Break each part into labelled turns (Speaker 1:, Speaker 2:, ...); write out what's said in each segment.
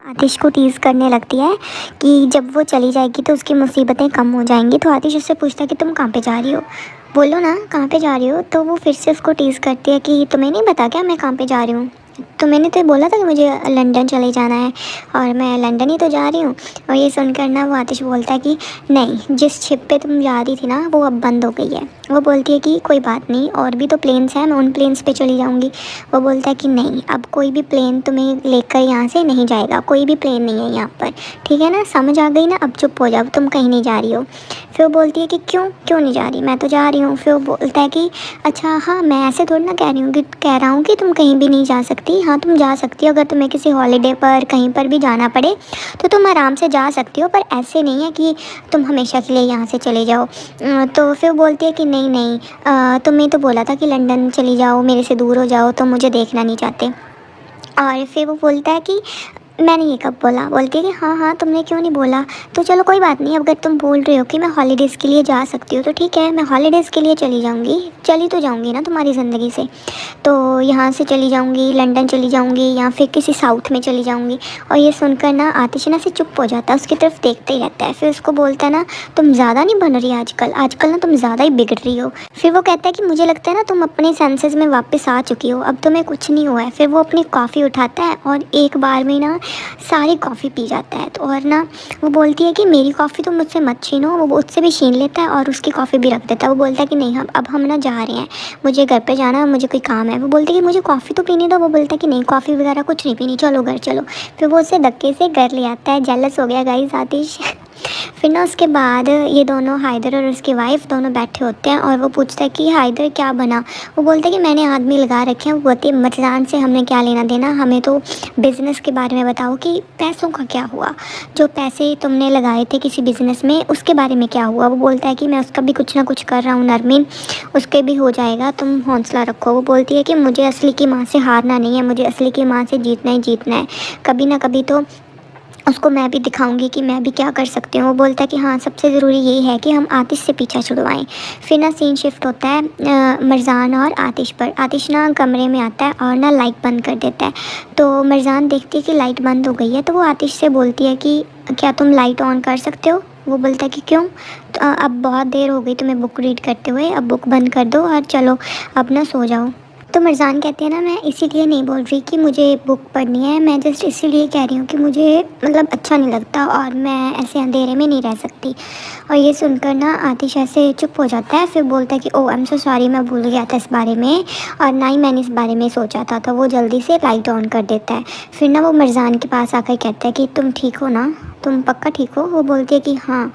Speaker 1: आतिश को टीज़ करने लगती है कि जब वो चली जाएगी तो उसकी मुसीबतें कम हो जाएंगी। तो आतिश उससे पूछता है कि तुम कहाँ पे जा रही हो, बोलो ना कहाँ पे जा रही हो। तो वो फिर से उसको टीज़ करती है कि तुम्हें नहीं पता क्या मैं कहाँ पे जा रही हूँ, तो मैंने तो बोला था कि मुझे लंदन चले जाना है और मैं लंदन ही तो जा रही हूँ। और ये सुनकर ना वो आतिश बोलता है कि नहीं, जिस शिप पे तुम जा रही थी ना वो अब बंद हो गई है। वो बोलती है कि कोई बात नहीं, और भी तो प्लेन्स हैं, मैं उन प्लेन्स पे चली जाऊँगी। वो बोलता है कि नहीं, अब कोई भी प्लेन तुम्हें लेकर यहाँ से नहीं जाएगा, कोई भी प्लेन नहीं है यहाँ पर, ठीक है ना, समझ आ गई ना, अब चुप हो जाओ, तुम कहीं नहीं जा रही हो। फिर वो बोलती है कि क्यों क्यों नहीं जा रही, मैं तो जा रही हूँ। फिर वो बोलता है कि अच्छा हाँ, मैं ऐसे थोड़ी ना कह रहा हूँ कि तुम कहीं भी नहीं जा सकती। हाँ तुम जा सकती हो, अगर तुम्हें किसी हॉलीडे पर कहीं पर भी जाना पड़े तो तुम आराम से जा सकती हो, पर ऐसे नहीं है कि तुम हमेशा के लिए यहाँ से चले जाओ। तो फिर बोलती है कि नहीं नहीं, तुमने तो बोला था कि लंदन चली जाओ, मेरे से दूर हो जाओ, तो मुझे देखना नहीं चाहते। और फिर वो बोलता है कि मैंने ये कब बोला। बोलती है कि हाँ हाँ, तुमने क्यों नहीं बोला। तो चलो कोई बात नहीं, अगर तुम बोल रहे हो कि मैं हॉलीडेज़ के लिए जा सकती हूँ तो ठीक है, मैं हॉलीडेज़ के लिए चली जाऊँगी, चली तो जाऊँगी ना तुम्हारी ज़िंदगी से। तो यहाँ से चली जाऊँगी, लंदन चली जाऊँगी या फिर किसी साउथ में चली जाऊँगी। और ये सुनकर ना आतिश ना से चुप हो जाता है, उसकी तरफ देखते ही रहता है। फिर उसको बोलता है ना, तुम ज़्यादा नहीं बन रही आजकल ना तुम ज़्यादा ही बिगड़ रही हो। फिर वो कहता है कि मुझे लगता है ना तुम अपने सेंसेस में वापस आ चुकी हो, अब तुम्हें कुछ नहीं हुआ है। फिर वो अपनी कॉफ़ी उठाता है और एक बार में ना सारी कॉफ़ी पी जाता है। तो और ना वो बोलती है कि मेरी कॉफ़ी तो मुझसे मत छीनो। वो उससे भी छीन लेता है और उसकी कॉफ़ी भी रख देता है। वो बोलता है कि नहीं, अब हम ना जा रहे हैं, मुझे घर पे जाना है, मुझे कोई काम है। वो बोलती है कि मुझे कॉफ़ी तो पीने दो। वो बोलता है कि नहीं, कॉफ़ी वगैरह कुछ नहीं पीनी, चलो घर चलो। फिर वो उसे धक्के से घर ले आता है। जेलस हो गया गाइस आतिश। फिर ना उसके बाद ये दोनों, हाइदर और उसकी वाइफ, दोनों बैठे होते हैं और वो पूछता है कि हाइदर क्या बना। वो बोलता है कि मैंने आदमी लगा रखे हैं। वो बोलती है मतदान से हमने क्या लेना देना, हमें तो बिज़नेस के बारे में बताओ कि पैसों का क्या हुआ, जो पैसे तुमने लगाए थे किसी बिज़नेस में उसके बारे में क्या हुआ। वो बोलता है कि मैं उसका भी कुछ ना कुछ कर रहा हूँ नरमीन, उसके भी हो जाएगा, तुम हौसला रखो। वो बोलती है कि मुझे असली की माँ से हारना नहीं है, मुझे असली की माँ से जीतना ही जीतना है, कभी ना कभी तो उसको मैं भी दिखाऊंगी कि मैं भी क्या कर सकती हूँ। वो बोलता है कि हाँ, सबसे ज़रूरी यही है कि हम आतिश से पीछा छुड़वाएं। फिर ना सीन शिफ्ट होता है मरजान और आतिश पर। आतिश ना कमरे में आता है और ना लाइट बंद कर देता है। तो मरजान देखती है कि लाइट बंद हो गई है, तो वो आतिश से बोलती है कि क्या तुम लाइट ऑन कर सकते हो। वो बोलता है कि क्यों, तो अब बहुत देर हो गई तुम्हें बुक रीड करते हुए, अब बुक बंद कर दो और चलो अब ना सो जाओ। तो मरजान कहती है ना, मैं इसीलिए नहीं बोल रही कि मुझे बुक पढ़नी है, मैं जस्ट इसीलिए कह रही हूँ कि मुझे मतलब अच्छा नहीं लगता और मैं ऐसे अंधेरे में नहीं रह सकती। और ये सुनकर ना आतिश ऐसे चुप हो जाता है। फिर बोलता है कि ओह आई एम सो सॉरी, मैं भूल गया था इस बारे में और ना ही मैंने इस बारे में सोचा था। तो वो जल्दी से लाइट ऑन कर देता है। फिर ना वो मरजान के पास आकर कहता है कि तुम ठीक हो ना, तुम पक्का ठीक हो। वो बोलती है कि हाँ।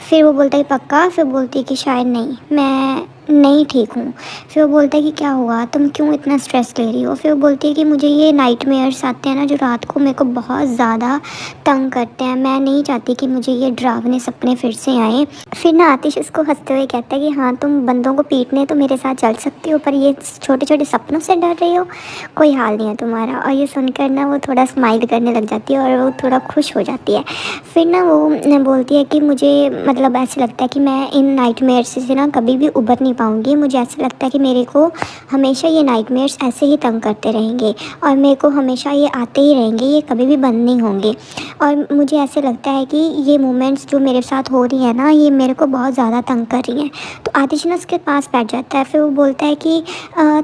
Speaker 1: फिर वो बोलता है पक्का। फिर बोलती है कि शायद नहीं, मैं नहीं ठीक हूँ। फिर वो बोलता है कि क्या हुआ, तुम क्यों इतना स्ट्रेस ले रही हो। फिर वो बोलती है कि मुझे ये नाइटमेयर्स आते हैं ना जो रात को मेरे को बहुत ज़्यादा तंग करते हैं, मैं नहीं चाहती कि मुझे ये डरावने सपने फिर से आए। फिर ना आतिश उसको हंसते हुए कहता है कि हाँ, तुम बंदों को पीटने तो मेरे साथ चल सकती हो, पर ये छोटे छोटे सपनों से डर रही हो, कोई हाल नहीं है तुम्हारा। और ये सुनकर ना वो थोड़ा स्माइल करने लग जाती है और वो थोड़ा खुश हो जाती है। फिर ना वो बोलती है कि मुझे मतलब ऐसे लगता है कि मैं इन नाइटमेयर्स से ना कभी भी उबर नहीं पाऊँगी। मुझे ऐसा लगता है कि मेरे को हमेशा ये नाइटमेयर्स ऐसे ही तंग करते रहेंगे और मेरे को हमेशा ये आते ही रहेंगे, ये कभी भी बंद नहीं होंगे। और मुझे ऐसे लगता है कि ये मोमेंट्स जो मेरे साथ हो रही है ना, ये मेरे को बहुत ज़्यादा तंग कर रही हैं। तो आतिश ना उसके पास बैठ जाता है। फिर वो बोलता है कि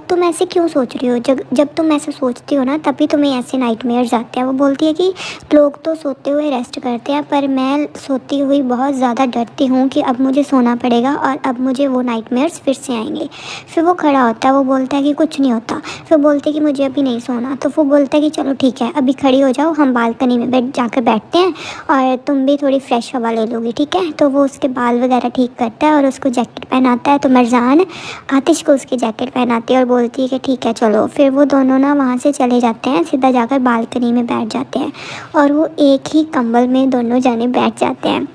Speaker 1: तुम ऐसे क्यों सोच रही हो, जब तुम ऐसे सोचती हो ना तभी तुम्हें ऐसे नाइटमेयर्स आते हैं। वो बोलती है कि लोग तो सोते हुए रेस्ट करते हैं, पर मैं सोती हुई बहुत ज़्यादा डरती हूँ कि अब मुझे सोना पड़ेगा और अब मुझे वो नाइटमेयर्स फिर से आएंगे। फिर वो खड़ा होता है। वो बोलता है कि कुछ नहीं होता। फिर बोलते हैं कि मुझे अभी नहीं सोना। तो वो बोलता है कि चलो ठीक है, अभी खड़ी हो जाओ, हम बालकनी में जाकर बैठते हैं और तुम भी थोड़ी फ्रेश हवा ले लोगी, ठीक है। तो वो उसके बाल वगैरह ठीक करता है और उसको जैकेट पहनाता है। तो मरजान आतिश को उसकी जैकेट पहनाती है और बोलती है कि ठीक है चलो। फिर वो दोनों ना वहाँ से चले जाते हैं, सीधा जाकर बालकनी में बैठ जाते हैं और वो एक ही कंबल में दोनों जाने बैठ जाते हैं।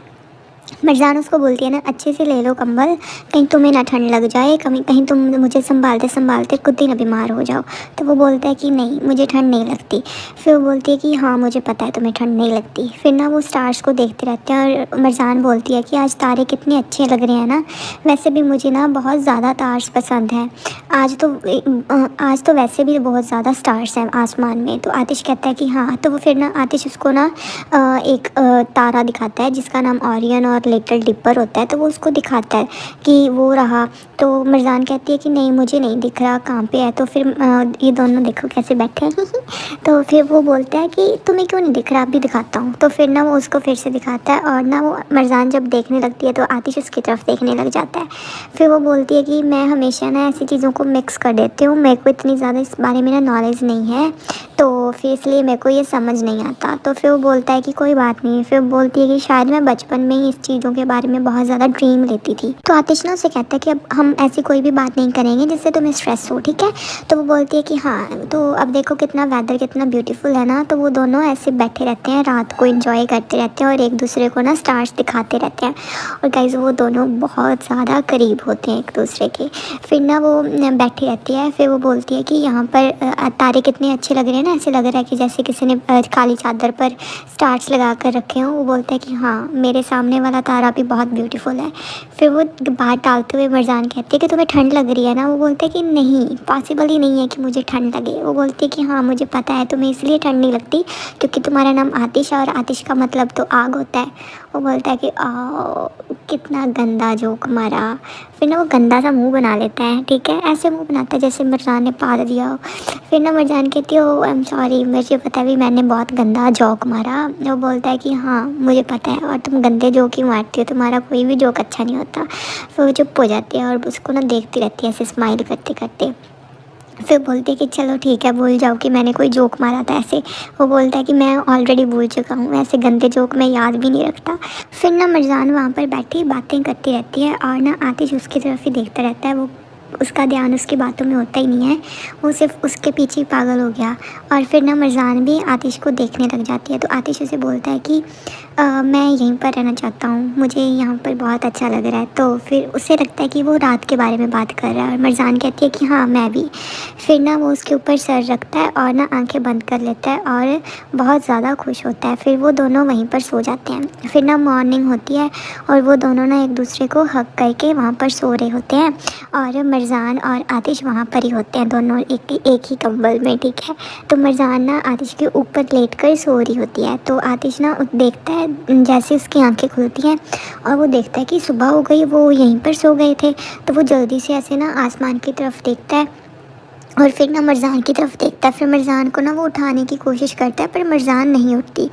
Speaker 1: मरजान उसको बोलती है ना, अच्छे से ले लो कंबल, कहीं तुम्हें ना ठंड लग जाए, कहीं कहीं तुम मुझे संभालते संभालते खुद ही ना बीमार हो जाओ। तो वो बोलता है कि नहीं, मुझे ठंड नहीं लगती। फिर वो बोलती है कि हाँ मुझे पता है तुम्हें ठंड नहीं लगती। फिर ना वो स्टार्स को देखते रहते हैं और मरजान बोलती है कि आज तारे कितने अच्छे लग रहे हैं ना, वैसे भी मुझे ना बहुत ज़्यादा तार्स पसंद हैं। आज तो वैसे भी बहुत ज़्यादा स्टार्स हैं आसमान में। तो आतिश कहता है कि हाँ। तो वो फिर ना आतिश उसको ना एक तारा दिखाता है जिसका नाम ओरियन और लिटिल डिपर होता है। तो वो उसको दिखाता है कि वो रहा। तो मरजान कहती है कि नहीं मुझे नहीं दिख रहा, कहाँ पे है। तो फिर ये दोनों देखो कैसे बैठे हैं तो फिर वो बोलता है कि तुम्हें क्यों नहीं दिख रहा, अभी दिखाता हूँ। तो फिर ना वो उसको फिर से दिखाता है और ना वो मरजान जब देखने लगती है तो आतिश उसकी तरफ देखने लग जाता है। फिर वो बोलती है कि मैं हमेशा ना ऐसी चीज़ों को मिक्स कर देती हूँ, मेरे को इतनी ज़्यादा इस बारे में ना नॉलेज नहीं है, तो फिर इसलिए मेरे को ये समझ नहीं आता। तो फिर वो बोलता है कि कोई बात नहीं। फिर बोलती है कि शायद मैं बचपन में ही इस चीज़ों के बारे में बहुत ज़्यादा ड्रीम लेती थी। तो आतिश ना उसे कहता है कि अब हम ऐसी कोई भी बात नहीं करेंगे जिससे तुम्हें स्ट्रेस हो, ठीक है। तो वो बोलती है कि हाँ। तो अब देखो कितना वेदर कितना ब्यूटीफुल है ना। तो वो दोनों ऐसे बैठे रहते हैं, रात को एंजॉय करते रहते हैं और एक दूसरे को ना स्टार्स दिखाते रहते हैं। और गाइस वो दोनों बहुत ज़्यादा करीब होते हैं एक दूसरे के। फिर ना वो बैठी रहती है। फिर वो बोलती है कि यहाँ पर तारे कितने अच्छे लग रहे हैं ना, ऐसे लग रहा है कि जैसे किसी ने काली चादर पर स्टार्स लगा कर रखे हों। वो बोलता है कि हाँ मेरे सामने वाला तारा भी बहुत ब्यूटीफुल है। फिर वो बात डालते हुए मरजान कहती है कि तुम्हें ठंड लग रही है ना। वो बोलता है कि नहीं, पॉसिबल ही नहीं है कि मुझे ठंड लगे। वो बोलती है कि हाँ मुझे पता है, तुम्हें इसलिए ठंड नहीं लगती क्योंकि तुम्हारा नाम आतिश है और आतिश का मतलब तो आग होता है। वो बोलता है कि कितना गंदा जोक मारा। फिर ना वो गंदा सा मुंह बना लेता है, ठीक है, ऐसे मुंह बनाता है जैसे मरजान ने पाल दिया हो। फिर ना मरजान कहती है आई एम सॉरी, मुझे पता है भी मैंने बहुत गंदा जोक मारा। वो बोलता है कि हाँ मुझे पता है, और तुम गंदे जोक ही मारती हो, तुम्हारा कोई भी जोक अच्छा नहीं होता। फिर वो चुप हो जाती है और उसको ना देखती रहती है ऐसे स्माइल करते करते। फिर बोलती है कि चलो ठीक है, भूल जाओ कि मैंने कोई जोक मारा था ऐसे। वो बोलता है कि मैं ऑलरेडी भूल चुका हूँ, ऐसे गंदे जोक मैं याद भी नहीं रखता। फिर ना मरजान वहाँ पर बैठी बातें करती रहती है और ना आतिश उसकी तरफ ही देखता रहता है। वो उसका ध्यान उसकी बातों में होता ही नहीं है, वो सिर्फ उसके पीछे ही पागल हो गया। और फिर ना मरजान भी आतिश को देखने लग जाती है। तो आतिश उसे बोलता है कि मैं यहीं पर रहना चाहता हूँ, मुझे यहाँ पर बहुत अच्छा लग रहा है। तो फिर उसे लगता है कि वो रात के बारे में बात कर रहा है और मरजान कहती है कि हाँ मैं भी। फिर ना वो उसके ऊपर सर रखता है और ना आंखें बंद कर लेता है और बहुत ज़्यादा खुश होता है। फिर वो दोनों वहीं पर सो जाते हैं। फिर ना मॉर्निंग होती है और वो दोनों ना एक दूसरे को हक करके वहाँ पर सो रहे होते हैं और मरजान और आतिश वहाँ पर ही होते हैं, दोनों एक ही कंबल में, ठीक है। तो मरजान ना आतिश के ऊपर लेट कर सो रही होती है। तो आतिश ना देखता है जैसे उसकी आंखें खुलती हैं और वो देखता है कि सुबह हो गई, वो यहीं पर सो गए थे। तो वो जल्दी से ऐसे ना आसमान की तरफ देखता है और फिर ना मरजान की तरफ देखता है। फिर मरजान को ना वो उठाने की कोशिश करता है पर मरजान नहीं उठती।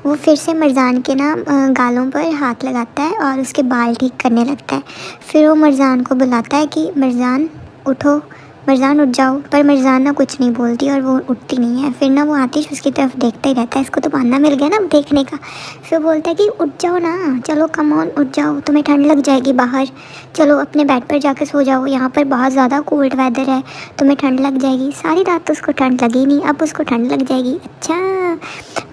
Speaker 1: वो फिर से मरजान के ना गालों पर हाथ लगाता है और उसके बाल ठीक करने लगता है। फिर वो मरजान को बुलाता है कि मरजान उठो, मरजान उठ जाओ। पर मरजान ना कुछ नहीं बोलती और वो उठती नहीं है। फिर ना वो आतिश उसकी तरफ देखता ही रहता है, इसको तो बहाना मिल गया ना देखने का। फिर बोलता है कि उठ जाओ ना, चलो कम ऑन उठ जाओ, तुम्हें ठंड लग जाएगी बाहर, चलो अपने बेड पर जाकर सो जाओ, यहाँ पर बहुत ज़्यादा कोल्ड वेदर है, तुम्हें ठंड लग जाएगी। सारी रात तो उसको ठंड लगी नहीं, अब उसको ठंड लग जाएगी, अच्छा।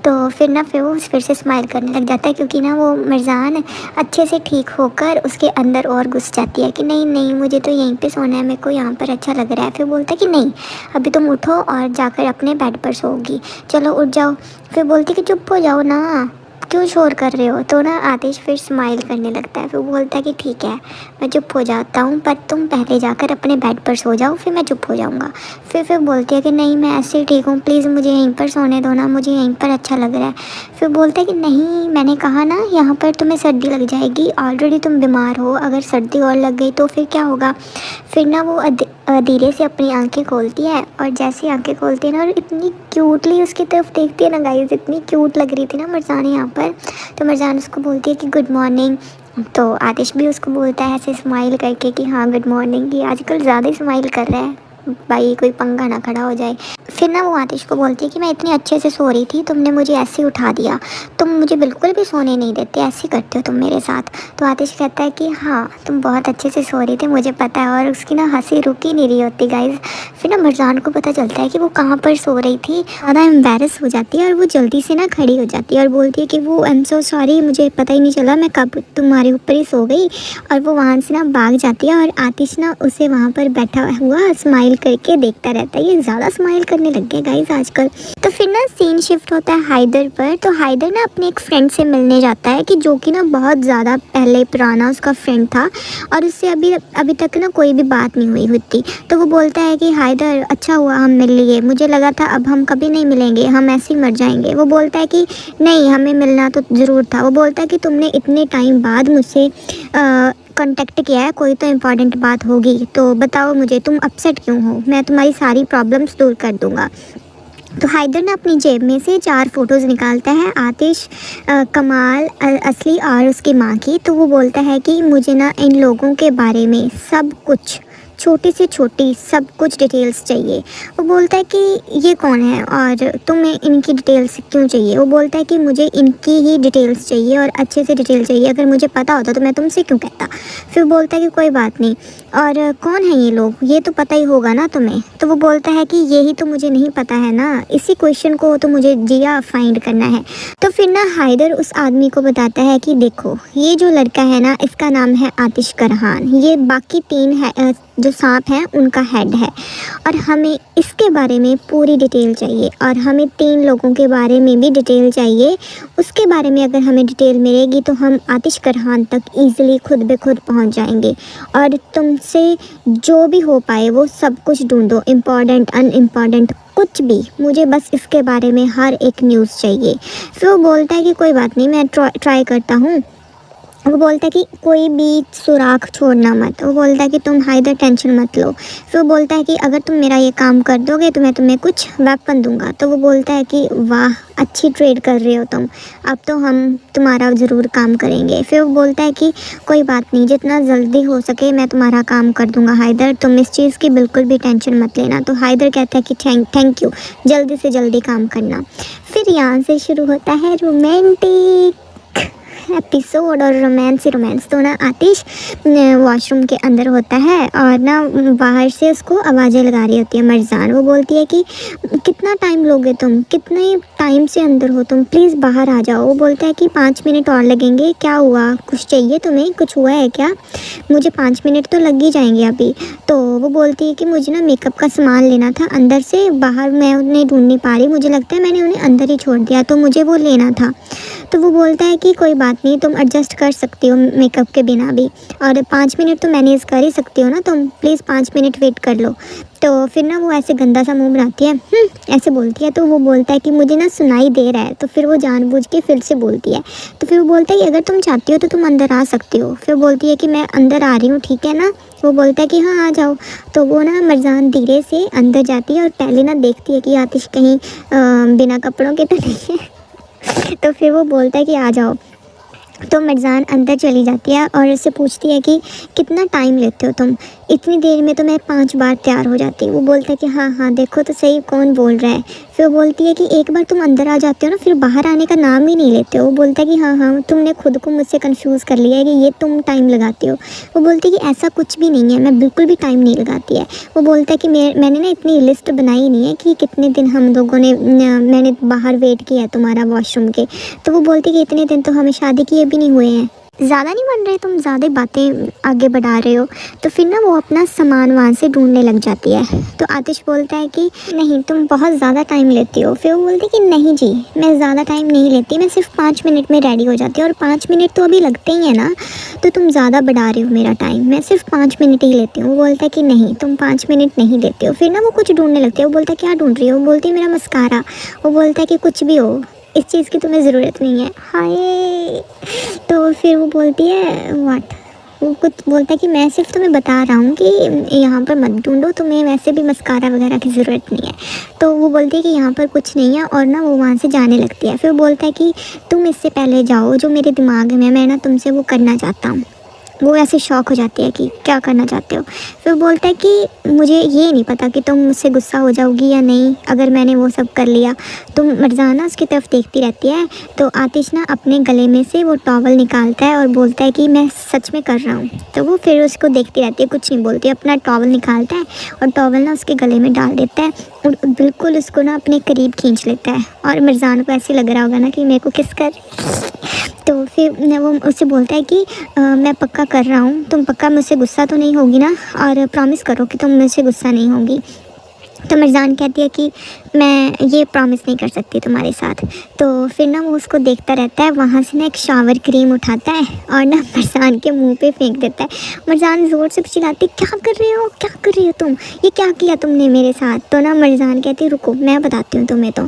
Speaker 1: तो फिर वो फिर से स्माइल करने लग जाता है क्योंकि ना वो मरजान अच्छे से ठीक होकर उसके अंदर और घुस जाती है कि नहीं नहीं मुझे तो यहीं पे सोना है, मेरे को यहाँ पर अच्छा लग रहा है। फिर बोलता है कि नहीं, अभी तुम उठो और जाकर अपने बेड पर सोओगी, चलो उठ जाओ। फिर बोलती कि चुप हो जाओ ना, क्यों शोर कर रहे हो। तो ना आतिश फिर स्माइल करने लगता है। फिर बोलता है कि ठीक है मैं चुप हो जाता हूँ, पर तुम पहले जाकर अपने बेड पर सो जाओ, फिर मैं चुप हो जाऊँगा। फिर बोलती है कि नहीं मैं ऐसे ही ठीक हूँ, प्लीज़ मुझे यहीं पर सोने दो ना, मुझे यहीं पर अच्छा लग रहा है। फिर बोलता है कि नहीं, मैंने कहा ना यहाँ पर तुम्हें सर्दी लग जाएगी, ऑलरेडी तुम बीमार हो, अगर सर्दी और लग गई तो फिर क्या होगा। फिर ना वो धीरे से अपनी आंखें खोलती है और जैसे आंखें खोलती है ना और इतनी क्यूटली उसकी तरफ देखती है ना गाइस, इतनी क्यूट लग रही थी ना मरजान यहाँ पर। तो मरजान उसको बोलती है कि गुड मॉर्निंग। तो आतिश भी उसको बोलता है ऐसे स्माइल करके कि हाँ गुड मॉर्निंग। ये आजकल ज़्यादा ही स्माइल कर रहा है भाई, कोई पंगा ना खड़ा हो जाए। फिर ना वो आतिश को बोलती है कि मैं इतनी अच्छे से सो रही थी, तुमने मुझे ऐसे ही उठा दिया, तुम मुझे बिल्कुल भी सोने नहीं देते, ऐसे करते हो तुम मेरे साथ। तो आतिश कहता है कि हाँ तुम बहुत अच्छे से सो रही थी, मुझे पता है। और उसकी ना हंसी रुक ही नहीं रही होती गाइज। फिर ना मिर्जान को पता चलता है कि वो कहाँ पर सो रही थी, ज़्यादा एम्बेरस हो जाती है और वो जल्दी से ना खड़ी हो जाती है और बोलती है कि वो आई एम सो सॉरी, मुझे पता ही नहीं चला, मैं कब तुम्हारे ऊपर ही सो गई। और वो वहाँ से ना भाग जाती है और आतिश ना उसे वहाँ पर बैठा हुआ स्माइल करके देखता रहता है। ये ज़्यादा स्माइल करने लग गया गाइज आजकल। तो फिर ना सीन शिफ्ट होता है हाइदर पर। तो हाइदर ना अपने एक फ्रेंड से मिलने जाता है कि जो कि ना बहुत ज़्यादा पहले पुराना उसका फ्रेंड था और उससे अभी तक ना कोई भी बात नहीं हुई होती। तो वो बोलता है कि हाइदर अच्छा हुआ हम मिल लिए, मुझे लगा था अब हम कभी नहीं मिलेंगे, हम ऐसे ही मर जाएंगे। वो बोलता है कि नहीं, हमें मिलना तो ज़रूर था। वो बोलता है कि तुमने इतने टाइम बाद मुझसे कांटेक्ट किया है, कोई तो इम्पॉर्टेंट बात होगी, तो बताओ मुझे तुम अपसेट क्यों हो, मैं तुम्हारी सारी प्रॉब्लम्स दूर कर दूँगा। तो हाइदर ना अपनी जेब में से 4 फ़ोटोज़ निकालता है, आतिश, कमाल, असली और उसकी माँ की। तो वो बोलता है कि मुझे ना इन लोगों के बारे में सब कुछ, छोटी से छोटी सब कुछ डिटेल्स चाहिए। वो बोलता है कि ये कौन है और तुम्हें इनकी डिटेल्स क्यों चाहिए। वो बोलता है कि मुझे इनकी ही डिटेल्स चाहिए और अच्छे से डिटेल चाहिए, अगर मुझे पता होता तो मैं तुमसे क्यों कहता। फिर बोलता है कि कोई बात नहीं, और कौन है ये लोग, ये तो पता ही होगा ना तुम्हें। तो वो बोलता है कि यही तो मुझे नहीं पता है ना, इसी क्वेश्चन को तो मुझे जिया फाइंड करना है। तो फिर ना हाइदर उस आदमी को बताता है कि देखो ये जो लड़का है ना, इसका नाम है आतिश करहान, ये बाकी 3 है जो सांप हैं उनका हेड है, और हमें इसके बारे में पूरी डिटेल चाहिए और हमें 3 लोगों के बारे में भी डिटेल चाहिए। उसके बारे में अगर हमें डिटेल मिलेगी तो हम आतिश करहान तक ईज़िली खुद ब खुद पहुंच जाएंगे, और तुमसे जो भी हो पाए वो सब कुछ ढूंढो, इम्पॉर्टेंट अनइम्पॉर्टेंट कुछ भी, मुझे बस इसके बारे में हर एक न्यूज़ चाहिए। फिर वो बोलता है कि कोई बात नहीं, मैं ट्राई करता हूँ। वो बोलता है कि कोई भी सुराख छोड़ना मत। वो बोलता है कि तुम हाइदर टेंशन मत लो। फिर वो बोलता है कि अगर तुम मेरा ये काम कर दोगे तो मैं तुम्हें कुछ वेपन दूंगा। तो वो बोलता है कि वाह अच्छी ट्रेड कर रहे हो तुम, अब तो हम तुम्हारा ज़रूर काम करेंगे। फिर वो बोलता है कि कोई बात नहीं, जितना जल्दी हो सके मैं तुम्हारा काम कर दूंगा हाइदर, तुम इस चीज़ की बिल्कुल भी टेंशन मत लेना। तो हाइदर कहता है कि थैंक यू, जल्दी से जल्दी काम करना। फिर यहाँ से शुरू होता है रोमांटिक एपिसोड, और रोमांस तो ना आतिश वॉशरूम के अंदर होता है और ना बाहर से उसको आवाज़ें लगा रही होती है मर्जान। वो बोलती है कि कितना टाइम लोगे तुम, कितने टाइम से अंदर हो तुम, प्लीज़ बाहर आ जाओ। वो बोलता है कि 5 मिनट और लगेंगे, क्या हुआ, कुछ चाहिए तुम्हें, कुछ हुआ है क्या, मुझे 5 मिनट तो लग ही जाएंगे अभी। तो वो बोलती है कि मुझे ना मेकअप का सामान लेना था अंदर से, बाहर मैं उन्हें ढूंढ नहीं पा रही, मुझे लगता है मैंने उन्हें अंदर ही छोड़ दिया, तो मुझे वो लेना था। तो वो बोलता है कि कोई बात नहीं, तुम एडजस्ट कर सकती हो मेकअप के बिना भी, और 5 मिनट तो मैनेज कर ही सकती हो ना तुम, प्लीज़ 5 मिनट वेट कर लो। तो फिर ना वो ऐसे गंदा सा मुंह बनाती है, ऐसे बोलती है। तो वो बोलता है कि मुझे ना सुनाई दे रहा है। तो फिर वो जानबूझ के फिर से बोलती है। तो फिर वो बोलता है कि अगर तुम चाहती हो तो तुम अंदर आ सकती हो। फिर बोलती है कि मैं अंदर आ रही हूँ, ठीक है ना। वो बोलता है कि हाँ आ जाओ। तो वो ना मरजान धीरे से अंदर जाती है और पहले ना देखती है कि आतिश कहीं बिना कपड़ों के तो नहीं है। तो फिर वो बोलता है कि आ जाओ। तो मरजान अंदर चली जाती है और उससे पूछती है कि कितना टाइम लेते हो तुम, इतनी देर में तो मैं 5 बार तैयार हो जाती। वो बोलता है कि हाँ हाँ देखो तो सही कौन बोल रहा है। फिर वो बोलती है कि एक बार तुम अंदर आ जाते हो ना, फिर बाहर आने का नाम ही नहीं लेते हो। वो बोलता है कि हाँ हाँ तुमने खुद को मुझसे कंफ्यूज कर लिया है कि ये तुम टाइम लगाती हो। वो बोलती है कि ऐसा कुछ भी नहीं है, मैं बिल्कुल भी टाइम नहीं लगाती है। वो बोलता है कि मैंने ना इतनी लिस्ट बनाई नहीं है कि कितने दिन हम लोगों ने मैंने बाहर वेट किया है तुम्हारा वॉशरूम के। तो वो बोलती है कि इतने दिन तो हमें शादी किए भी नहीं हुए हैं, ज़्यादा नहीं बन रहे, तुम ज़्यादा बातें आगे बढ़ा रहे हो। तो फिर ना वो अपना सामान वहाँ से ढूंढने लग जाती है। तो आतिश बोलता है कि नहीं तुम बहुत ज़्यादा टाइम लेती हो। फिर वो बोलती है कि नहीं जी मैं ज़्यादा टाइम नहीं लेती, मैं सिर्फ 5 मिनट में रेडी हो जाती हूँ, और 5 मिनट तो अभी लगते ही है ना, तो तुम ज़्यादा बढ़ा रहे हो मेरा टाइम, मैं सिर्फ 5 मिनट ही लेती हूँ। वो बोलता है कि नहीं तुम 5 मिनट नहीं लेते हो। फिर ना वो कुछ ढूंढने लगती है। वो बोलता है क्या ढूंढ रही हो। वो बोलती है मेरा मस्कारा। वो बोलता है कि कुछ भी हो, इस चीज़ की तुम्हें ज़रूरत नहीं है। हाय। तो फिर वो बोलती है व्हाट, वो कुछ बोलता है कि मैं सिर्फ तुम्हें बता रहा हूँ कि यहाँ पर मत ढूंढो, तुम्हें वैसे भी मस्कारा वगैरह की ज़रूरत नहीं है। तो वो बोलती है कि यहाँ पर कुछ नहीं है, और ना वो वहाँ से जाने लगती है। फिर वो बोलता है कि तुम इससे पहले जाओ, जो मेरे दिमाग में मैं ना तुमसे वो करना चाहता हूँ। वो ऐसे शॉक हो जाती है कि क्या करना चाहते हो। फिर बोलता है कि मुझे ये नहीं पता कि तुम मुझसे गुस्सा हो जाओगी या नहीं अगर मैंने वो सब कर लिया। तो मर्जाना उसकी तरफ देखती रहती है। तो आतिश ना अपने गले में से वो टॉवल निकालता है और बोलता है कि मैं सच में कर रहा हूँ। तो वो फिर उसको देखती रहती है, कुछ नहीं बोलती, अपना टॉवल निकालता है और टॉवल ना उसके गले में डाल देता है और बिल्कुल उसको ना अपने करीब खींच लेता है। और मर्जाना को ऐसे लग रहा होगा ना कि मेरे को किस कर। तो फिर वो उससे बोलता है कि मैं पक्का कर रहा हूँ, तुम पक्का मुझसे गुस्सा तो नहीं होगी ना, और प्रॉमिस करो कि तुम मुझसे गुस्सा नहीं होगी। तो मर्जान कहती है कि मैं ये प्रॉमिस नहीं कर सकती तुम्हारे साथ। तो फिर ना वो उसको देखता रहता है। वहाँ से ना एक शावर क्रीम उठाता है और ना मर्जान के मुंह पे फेंक देता है। मर्जान ज़ोर से चिल्लाती, क्या कर रहे हो, क्या कर रही हो तुम, ये क्या किया तुमने मेरे साथ। तो ना मर्जान कहती है रुको मैं बताती हूँ तुम्हें। तो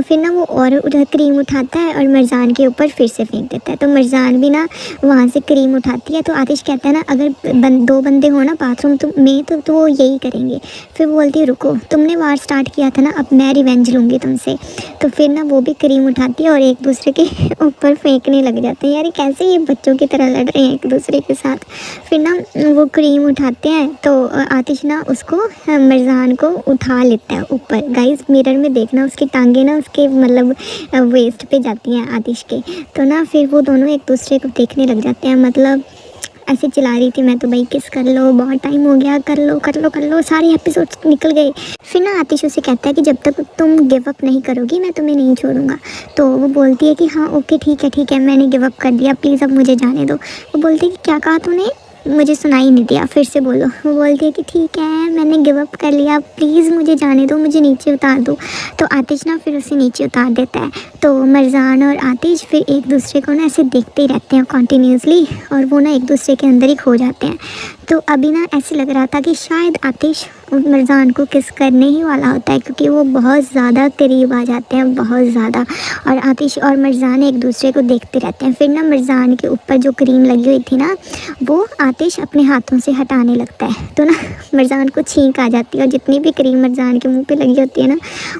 Speaker 1: फिर ना वो और क्रीम उठाता है और मर्जान के ऊपर फिर से फेंक देता है। तो मर्जान भी ना वहाँ से क्रीम उठाती है। तो आतिश कहता है ना अगर दो बंदे हो ना बाथरूम में तो वो यही करेंगे। फिर बोलती है रुको, तुमने वार स्टार्ट किया था ना, अब मैं रिवेंज लूँगी तुमसे। तो फिर ना वो भी क्रीम उठाती है और एक दूसरे के ऊपर फेंकने लग जाते हैं। यार कैसे ये बच्चों की तरह लड़ रहे हैं एक दूसरे के साथ। फिर ना वो क्रीम उठाते हैं तो आतिश ना उसको मर्जान को उठा लेता है ऊपर। गाइस मिरर में देखना उसकी टांगे ना उसके मतलब वेस्ट पे जाती हैं आतिश के। तो ना फिर वो दोनों एक दूसरे को देखने लग जाते हैं, मतलब ऐसे चिल्ला रही थी मैं तो भाई किस कर लो, बहुत टाइम हो गया, कर लो कर लो कर लो, सारे एपिसोड्स निकल गए। फिर ना आतिश उसे कहता है कि जब तक तुम गिव अप नहीं करोगी मैं तुम्हें नहीं छोड़ूंगा। तो वो बोलती है कि हाँ ओके ठीक है मैंने गिव अप कर दिया, प्लीज़ अब मुझे जाने दो। वो बोलती है कि क्या कहा तूने, मुझे सुनाई नहीं दिया, फिर से बोलो। वो बोलती है कि ठीक है मैंने गिव अप कर लिया, प्लीज़ मुझे जाने दो, मुझे नीचे उतार दो। तो आतिश ना फिर उसे नीचे उतार देता है। तो मर्जान और आतिश फिर एक दूसरे को ना ऐसे देखते ही रहते हैं कॉन्टीन्यूसली और वो ना एक दूसरे के अंदर ही खो जाते हैं। तो अभी ना ऐसे लग रहा था कि शायद आतिश मर्जान को किस करने ही वाला होता है, क्योंकि वो बहुत ज़्यादा करीब आ जाते हैं, बहुत ज़्यादा। और आतिश और मर्जान एक दूसरे को देखते रहते हैं। फिर ना मर्जान के ऊपर जो क्रीम लगी हुई थी ना वो आतिश अपने हाथों से हटाने लगता है। तो ना मर्जान को छींक आ जाती है और जितनी भी क्रीम मर्जान के मुंह पे लगी होती है ना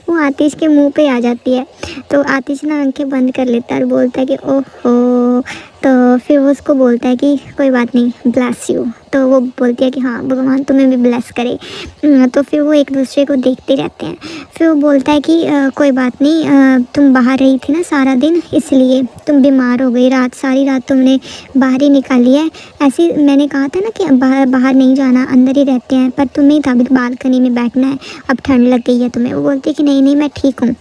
Speaker 1: वो आतिश के मुंह पे आ जाती है। तो आतिश ना आंखें बंद कर लेता है और बोलता है कि ओहो। तो फिर वो उसको बोलता है कि कोई बात नहीं, ब्लेस यू। तो वो बोलती है कि हाँ भगवान तुम्हें भी ब्लेस करे। तो फिर वो एक दूसरे को देखते रहते हैं। फिर वो बोलता है कि कोई बात नहीं, तुम बाहर रही थी ना सारा दिन, इसलिए तुम बीमार हो गई, सारी रात तुमने बाहर ही निकाली है। ऐसे मैंने कहा था ना कि बाहर नहीं जाना, अंदर ही रहते हैं, पर तुम्हें था बालकनी में बैठना है, अब ठंड लग गई है तुम्हें। वो बोलती है कि नहीं मैं ठीक हूँ।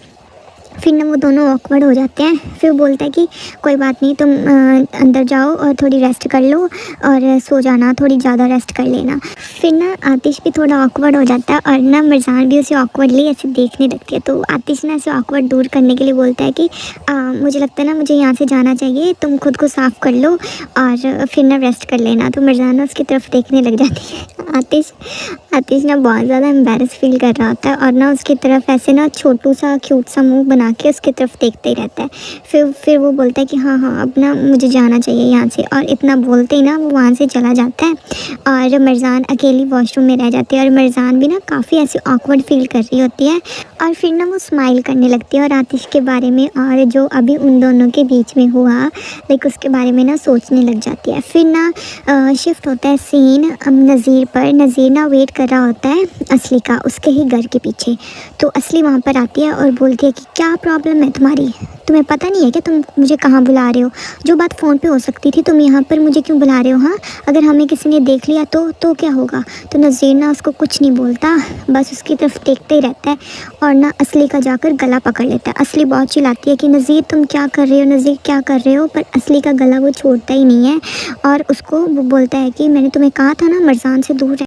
Speaker 1: फिर ना वो दोनों ऑकवर्ड हो जाते हैं। फिर वो बोलता है कि कोई बात नहीं, तुम अंदर जाओ और थोड़ी रेस्ट कर लो और सो जाना, थोड़ी ज़्यादा रेस्ट कर लेना। फिर ना आतिश भी थोड़ा ऑकवर्ड हो जाता है और ना मर्जान भी उसे ऑकवर्डली ऐसे देखने लगती है। तो आतिश ना ऐसे ऑकवर्ड दूर करने के लिए बोलता है कि मुझे लगता है ना मुझे यहाँ से जाना चाहिए, तुम खुद को साफ़ कर लो और फिर ना रेस्ट कर लेना। तो मर्जान ना उसकी तरफ देखने लग जाती है। आतिश ना बहुत ज़्यादा एम्बैरस फील कर रहा होता है और ना उसकी तरफ ऐसे ना छोटू सा क्यूट सा मुंह बना के उसकी तरफ देखते ही रहता है। फिर वो बोलता है कि हाँ अब ना मुझे जाना चाहिए यहाँ से, और इतना बोलते ही ना वो वहाँ से चला जाता है और मर्जान अकेली वॉशरूम में रह जाती है। और मर्जान भी ना काफ़ी ऐसे ऑकवर्ड फील कर रही होती है और फिर ना वो स्माइल करने लगती है और आतिश के बारे में और जो अभी उन दोनों के बीच में हुआ लाइक उसके बारे में ना सोचने लग जाती है। फिर ना शिफ्ट होता है सीन नज़ीर पर। नज़ीर ना वेट कर रहा होता है असली का उसके ही घर के पीछे। तो असली वहाँ पर आती है और बोलती है कि क्या प्रॉब्लम है तुम्हारी, तुम्हें पता नहीं है कि तुम मुझे कहाँ बुला रहे हो, जो बात फ़ोन पे हो सकती थी तुम यहाँ पर मुझे क्यों बुला रहे हो। हाँ अगर हमें किसी ने देख लिया तो क्या होगा। तो नज़ीर ना उसको कुछ नहीं बोलता, बस उसकी तरफ देखते ही रहता है और ना असली का जाकर गला पकड़ लेता है। असली बहुत चिल्लाती है कि नज़ीर तुम क्या कर रहे हो, नज़ीर क्या कर रहे हो, पर असली का गला वो छोड़ता ही नहीं है और उसको वो बोलता है कि मैंने तुम्हें कहा था ना मर्जान से दूर